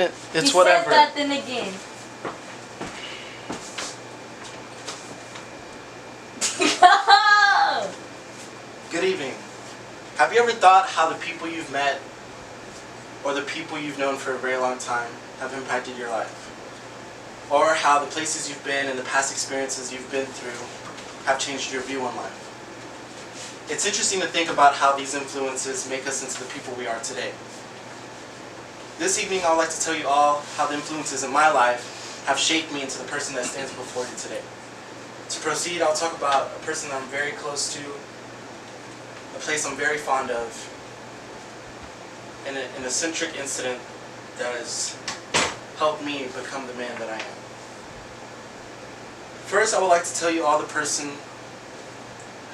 moment, it's whatever. He said that then again. Good evening. Have you ever thought how the people you've met or the people you've known for a very long time have impacted your life? Or how the places you've been and the past experiences you've been through have changed your view on life? It's interesting to think about how these influences make us into the people we are today. This evening, I'd like to tell you all how the influences in my life have shaped me into the person that stands before you today. To proceed, I'll talk about a person I'm very close to, a place I'm very fond of, and an eccentric incident that has helped me become the man that I am. First, I would like to tell you all the person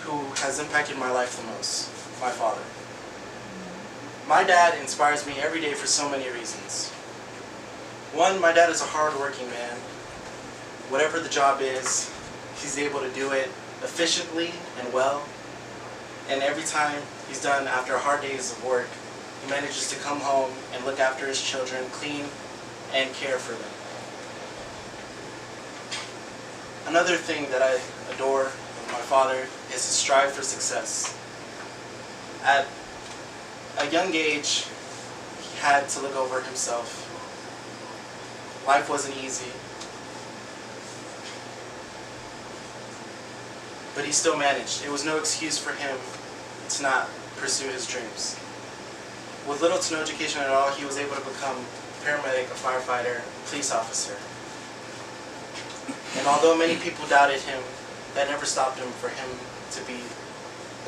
who has impacted my life the most, my father. My dad inspires me every day for so many reasons. One, my dad is a hard-working man. Whatever the job is, he's able to do it efficiently and well. And every time he's done after hard days of work, he manages to come home and look after his children, clean and care for them. Another thing that I adore of my father is his strive for success. At a young age, he had to look over himself. Life wasn't easy, but he still managed. It was no excuse for him to not pursue his dreams. With little to no education at all, he was able to become a paramedic, a firefighter, a police officer. And although many people doubted him, that never stopped him for him to be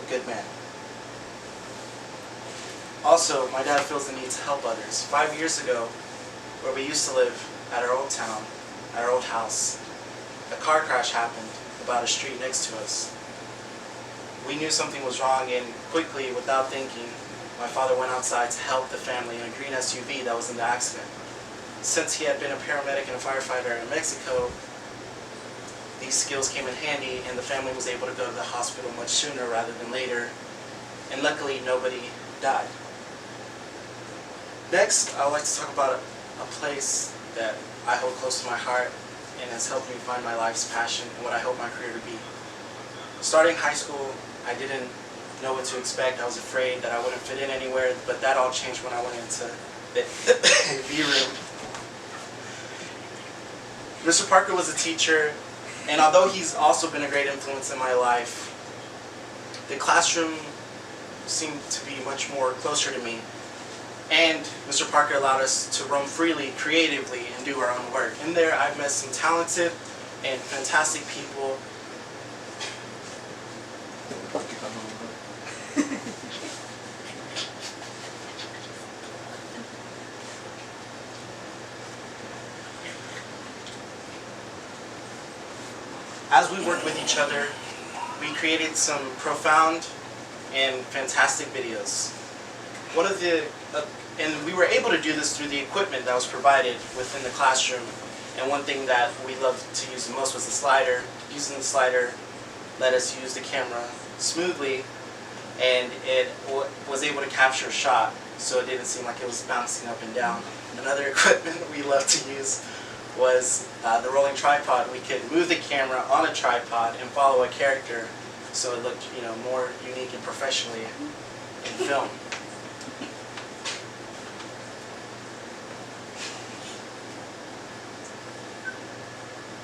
a good man. Also, my dad feels the need to help others. 5 years ago, where we used to live at our old town, at our old house, a car crash happened about a street next to us. We knew something was wrong, and quickly, without thinking, my father went outside to help the family in a green SUV that was in the accident. Since he had been a paramedic and a firefighter in Mexico, these skills came in handy, and the family was able to go to the hospital much sooner rather than later, and luckily nobody died. Next, I would like to talk about a place that I hold close to my heart and has helped me find my life's passion and what I hope my career to be. Starting high school, I didn't know what to expect. I was afraid that I wouldn't fit in anywhere, but that all changed when I went into the AV room. Mr. Parker was a teacher, and although he's also been a great influence in my life, the classroom seemed to be much more closer to me. And Mr. Parker allowed us to roam freely, creatively, and do our own work. In there, I've met some talented and fantastic people. As we worked with each other, we created some profound and fantastic videos. And we were able to do this through the equipment that was provided within the classroom. And one thing that we loved to use the most was the slider. Using the slider let us use the camera smoothly, and it was able to capture a shot, so it didn't seem like it was bouncing up and down. Another equipment we loved to use was the rolling tripod. We could move the camera on a tripod and follow a character, so it looked, more unique and professionally in film.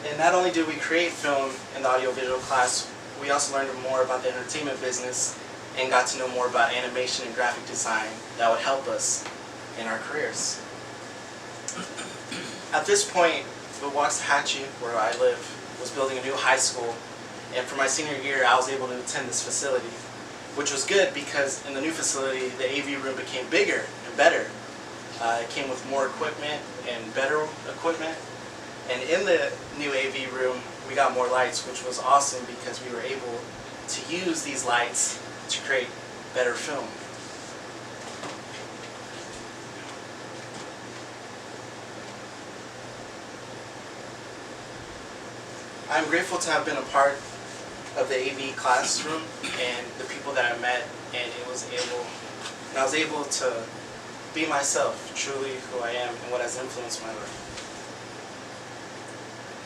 And not only did we create film in the audiovisual class, we also learned more about the entertainment business and got to know more about animation and graphic design that would help us in our careers. At this point, the Waxahachie, where I live, was building a new high school, and for my senior year, I was able to attend this facility, which was good because in the new facility, the AV room became bigger and better. It came with more equipment and better equipment. And in the new AV room, we got more lights, which was awesome because we were able to use these lights to create better film. I'm grateful to have been a part of the AV classroom and the people that I met, and I was able to be myself, truly who I am and what has influenced my life.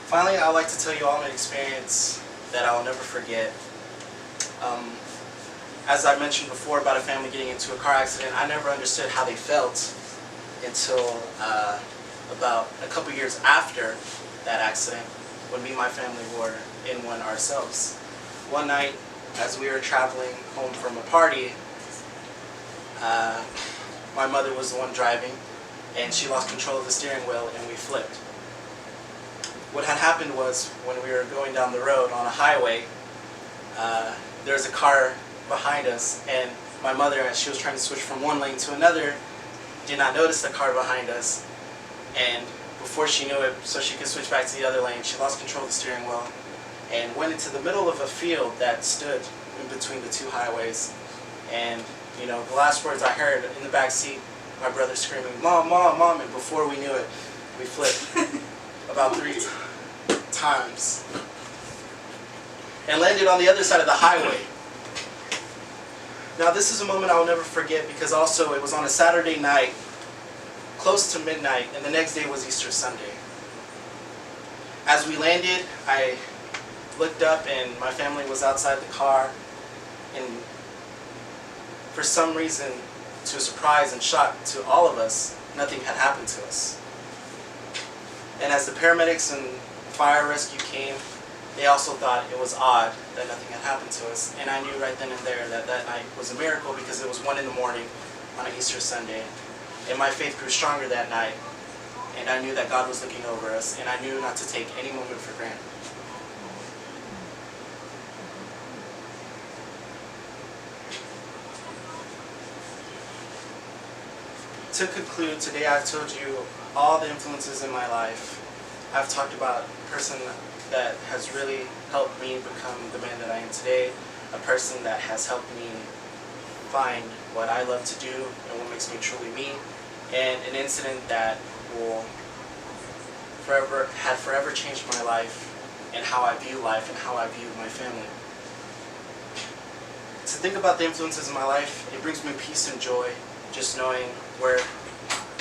Finally, I would like to tell you all an experience that I will never forget. As I mentioned before about a family getting into a car accident, I never understood how they felt until about a couple years after that accident, when me and my family were in one ourselves. One night, as we were traveling home from a party, my mother was the one driving, and she lost control of the steering wheel and we flipped. What had happened was, when we were going down the road on a highway, there was a car behind us, and my mother, as she was trying to switch from one lane to another, did not notice the car behind us, and before she knew it, so she could switch back to the other lane, she lost control of the steering wheel and went into the middle of a field that stood in between the two highways. And you know, the last words I heard in the back seat, my brother screaming, "Mom, Mom, Mom," and before we knew it, we flipped about 3 times and landed on the other side of the highway. Now this is a moment I will never forget, because also it was on a Saturday night, close to midnight, and the next day was Easter Sunday. As we landed, I looked up and my family was outside the car, and for some reason, to a surprise and shock to all of us, nothing had happened to us. And as the paramedics and fire rescue came, they also thought it was odd that nothing had happened to us. And I knew right then and there that that night was a miracle, because it was 1 in the morning on an Easter Sunday. And my faith grew stronger that night. And I knew that God was looking over us, and I knew not to take any moment for granted. To conclude, today I've told you all the influences in my life. I've talked about a person that has really helped me become the man that I am today, a person that has helped me find what I love to do and what makes me truly me, and an incident that will forever changed my life and how I view life and how I view my family. To think about the influences in my life, it brings me peace and joy, just knowing where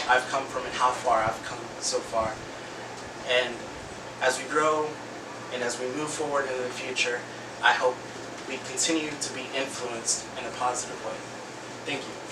I've come from and how far I've come so far. And as we grow and as we move forward into the future, I hope we continue to be influenced in a positive way. Thank you.